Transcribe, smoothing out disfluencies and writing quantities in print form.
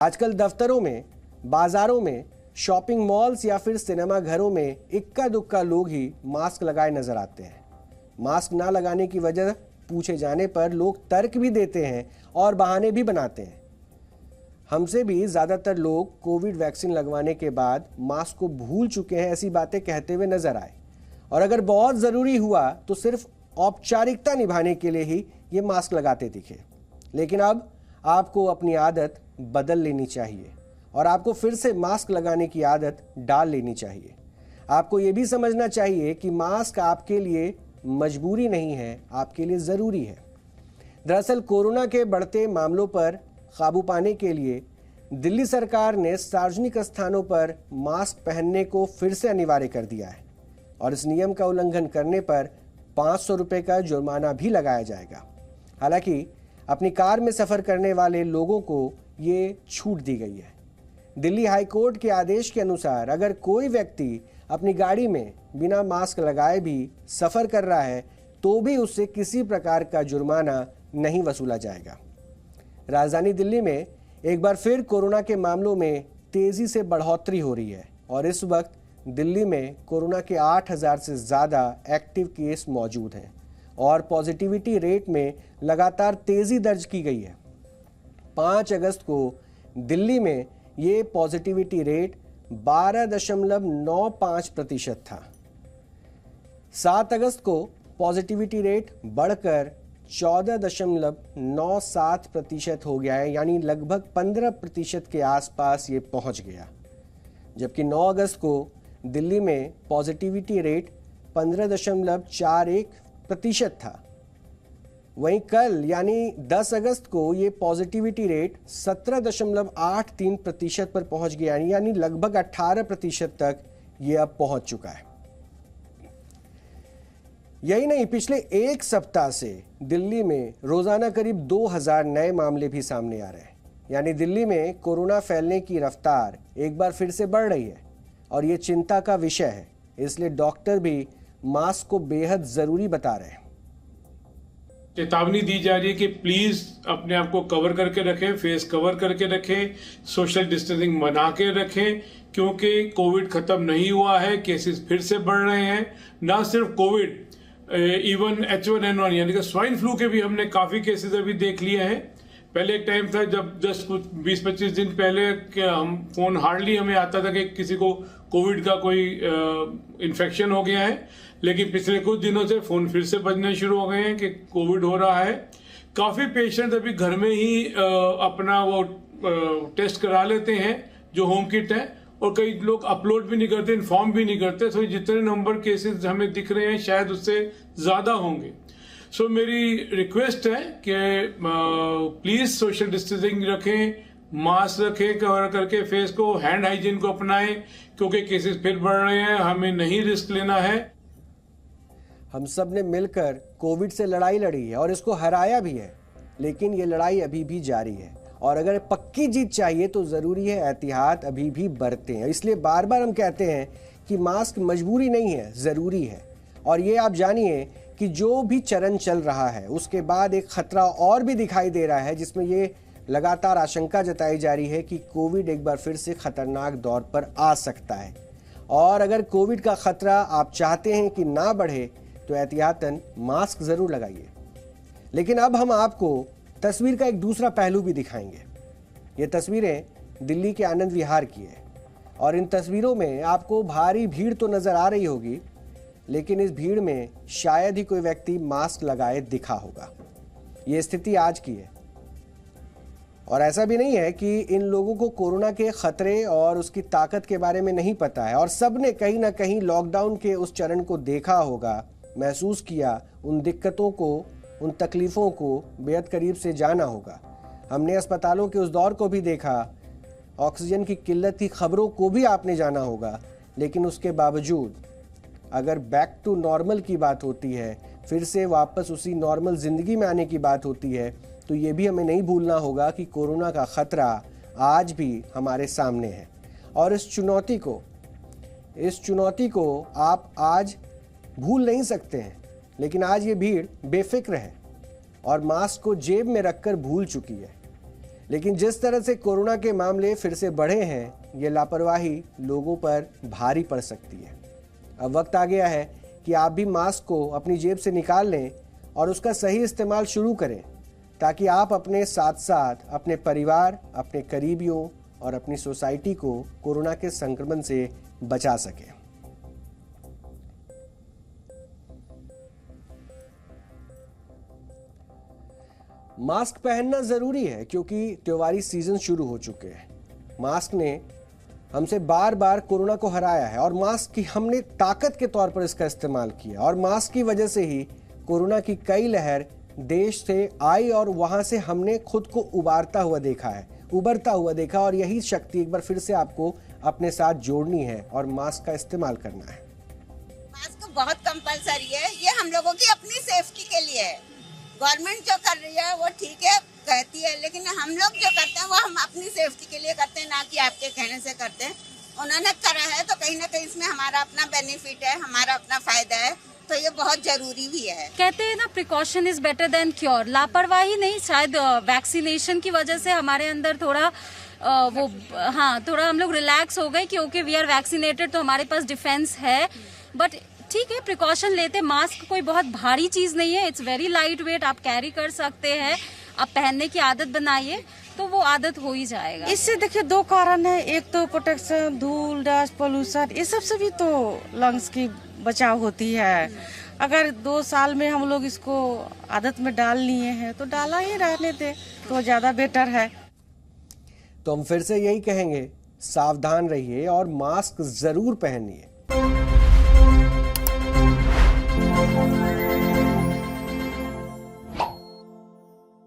आजकल दफ्तरों में, बाजारों में, शॉपिंग मॉल्स या फिर सिनेमा घरों में इक्का दुक्का लोग ही मास्क लगाए नजर आते हैं। मास्क ना लगाने की वजह पूछे जाने पर लोग तर्क भी देते हैं और बहाने भी बनाते हैं। हमसे भी ज़्यादातर लोग कोविड वैक्सीन लगवाने के बाद मास्क को भूल चुके हैं, ऐसी बातें कहते हुए नजर आए। और अगर बहुत ज़रूरी हुआ तो सिर्फ औपचारिकता निभाने के लिए ही ये मास्क लगाते दिखे। लेकिन अब आपको अपनी आदत बदल लेनी चाहिए और आपको फिर से मास्क लगाने की आदत डाल लेनी चाहिए। आपको ये भी समझना चाहिए कि मास्क आपके लिए मजबूरी नहीं है, आपके लिए ज़रूरी है। दरअसल कोरोना के बढ़ते मामलों पर काबू पाने के लिए दिल्ली सरकार ने सार्वजनिक स्थानों पर मास्क पहनने को फिर से अनिवार्य कर दिया है और इस नियम का उल्लंघन करने पर 500 रुपये का जुर्माना भी लगाया जाएगा। हालांकि अपनी कार में सफ़र करने वाले लोगों को ये छूट दी गई है। दिल्ली हाई कोर्ट के आदेश के अनुसार अगर कोई व्यक्ति अपनी गाड़ी में बिना मास्क लगाए भी सफ़र कर रहा है तो भी उससे किसी प्रकार का जुर्माना नहीं वसूला जाएगा। राजधानी दिल्ली में एक बार फिर कोरोना के मामलों में तेज़ी से बढ़ोतरी हो रही है और इस वक्त दिल्ली में कोरोना के 8,000 से ज़्यादा एक्टिव केस मौजूद हैं और पॉजिटिविटी रेट में लगातार तेज़ी दर्ज की गई है। 5 अगस्त को दिल्ली में ये पॉजिटिविटी रेट 12.95% था। 7 अगस्त को पॉजिटिविटी रेट बढ़कर 14.97% हो गया है, यानी लगभग 15% के आसपास ये पहुंच गया। जबकि 9 अगस्त को दिल्ली में पॉजिटिविटी रेट 15.41% था। वहीं कल यानी 10 अगस्त को ये पॉजिटिविटी रेट 17.83% पर पहुंच गया, यानी लगभग 18% तक ये अब पहुंच चुका है। यही नहीं, पिछले एक सप्ताह से दिल्ली में रोजाना करीब 2000 नए मामले भी सामने आ रहे हैं, यानी दिल्ली में कोरोना फैलने की रफ्तार एक बार फिर से बढ़ रही है और ये चिंता का विषय है। इसलिए डॉक्टर भी मास्क को बेहद जरूरी बता रहे हैं। चेतावनी दी जा रही है कि प्लीज अपने आप को कवर करके रखें, फेस कवर करके रखें, सोशल डिस्टेंसिंग बना के रखें, क्योंकि कोविड खत्म नहीं हुआ है, केसेस फिर से बढ़ रहे हैं। ना सिर्फ कोविड, इवन H1N1 यानी कि स्वाइन फ्लू के भी हमने काफी केसेस अभी देख लिए हैं। पहले एक टाइम था जब जस्ट कुछ 20-25 दिन पहले कि हम फोन हार्डली हमें आता था कि किसी को कोविड का कोई इन्फेक्शन हो गया है, लेकिन पिछले कुछ दिनों से फोन फिर से बजने शुरू हो गए हैं कि कोविड हो रहा है। काफी पेशेंट अभी घर में ही अपना वो टेस्ट करा लेते हैं जो होम किट है, और कई लोग अपलोड भी नहीं करते, इन्फॉर्म भी नहीं करते। तो जितने नंबर केसेस हमें दिख रहे हैं शायद उससे ज्यादा होंगे। सो मेरी रिक्वेस्ट है कि प्लीज सोशल डिस्टेंसिंग रखें, मास्क रखें कवर करके फेस को, हैंड हाइजीन को अपनाएं, क्योंकि केसेस फिर बढ़ रहे हैं। हमें नहीं रिस्क लेना है। हम सब ने मिलकर कोविड से लड़ाई लड़ी है और इसको हराया भी है, लेकिन ये लड़ाई अभी भी जारी है और अगर पक्की जीत चाहिए तो ज़रूरी है एहतियात अभी भी बरतें हैं। इसलिए बार बार हम कहते हैं कि मास्क मजबूरी नहीं है, ज़रूरी है। और ये आप जानिए कि जो भी चरण चल रहा है उसके बाद एक खतरा और भी दिखाई दे रहा है, जिसमें ये लगातार आशंका जताई जा रही है कि कोविड एक बार फिर से खतरनाक दौर पर आ सकता है। और अगर कोविड का खतरा आप चाहते हैं कि ना बढ़े तो एहतियातन मास्क ज़रूर लगाइए। लेकिन अब हम आपको तस्वीर का एक दूसरा पहलू भी दिखाएंगे। ये तस्वीरें दिल्ली के आनंद विहार की है और इन तस्वीरों में आपको भारी भीड़ तो नज़र आ रही होगी, लेकिन इस भीड़ में शायद ही कोई व्यक्ति मास्क लगाए दिखा होगा। ये स्थिति आज की है और ऐसा भी नहीं है कि इन लोगों को कोरोना के खतरे और उसकी ताकत के बारे में नहीं पता है, और सब ने कहीं ना कहीं लॉकडाउन के उस चरण को देखा होगा, महसूस किया, उन दिक्कतों को, उन तकलीफ़ों को बेहद करीब से जाना होगा। हमने अस्पतालों के उस दौर को भी देखा, ऑक्सीजन की किल्लत की खबरों को भी आपने जाना होगा। लेकिन उसके बावजूद अगर बैक टू नॉर्मल की बात होती है, फिर से वापस उसी नॉर्मल ज़िंदगी में आने की बात होती है, तो ये भी हमें नहीं भूलना होगा कि कोरोना का ख़तरा आज भी हमारे सामने है। और इस चुनौती को आप आज भूल नहीं सकते हैं। लेकिन आज ये भीड़ बेफिक्र है और मास्क को जेब में रखकर भूल चुकी है। लेकिन जिस तरह से कोरोना के मामले फिर से बढ़े हैं, ये लापरवाही लोगों पर भारी पड़ सकती है। अब वक्त आ गया है कि आप भी मास्क को अपनी जेब से निकाल लें और उसका सही इस्तेमाल शुरू करें, ताकि आप अपने साथ साथ अपने परिवार, अपने करीबियों और अपनी सोसाइटी को कोरोना के संक्रमण से बचा सकें। मास्क पहनना जरूरी है क्योंकि त्योहारी सीजन शुरू हो चुके हैं। मास्क ने हमसे बार बार कोरोना को हराया है और मास्क की हमने ताकत के तौर पर इसका इस्तेमाल किया और मास्क की वजह से ही कोरोना की कई लहर देश से आई और वहां से हमने खुद को उभरता हुआ देखा और यही शक्ति एक बार फिर से आपको अपने साथ जोड़नी है और मास्क का इस्तेमाल करना है। मास्क बहुत कंपलसरी है, ये हम लोगों की अपनी सेफ्टी के लिए है। गवर्नमेंट जो कर रही है वो ठीक है कहती है, लेकिन हम लोग जो करते हैं वो हम अपनी सेफ्टी के लिए करते हैं, ना कि आपके कहने से करते हैं। उन्होंने करा है तो कहीं ना कहीं इसमें हमारा अपना बेनिफिट है, हमारा अपना फायदा है, तो ये बहुत जरूरी भी है। कहते हैं ना, precaution is better than cure. लापरवाही नहीं, शायद वैक्सीनेशन की वजह से हमारे अंदर थोड़ा थोड़ा हम लोग रिलैक्स हो गए कि ओके वी आर वैक्सीनेटेड, तो हमारे पास डिफेंस है। बट ठीक है, प्रिकॉशन लेते। मास्क कोई बहुत भारी चीज नहीं है, इट्स वेरी लाइट वेट, आप कैरी कर सकते हैं। आप पहनने की आदत बनाइए तो वो आदत हो ही जाएगा। इससे देखिए दो कारण है, एक तो प्रोटेक्शन, धूल, डस्ट, पोल्यूशन, ये सब से भी तो लंग्स की बचाव होती है। अगर 2 साल में हम लोग इसको आदत में डाल लिए हैं तो डाला ही रहने दे तो ज्यादा बेटर है। तो हम फिर से यही कहेंगे, सावधान रहिए और मास्क जरूर पहनिए।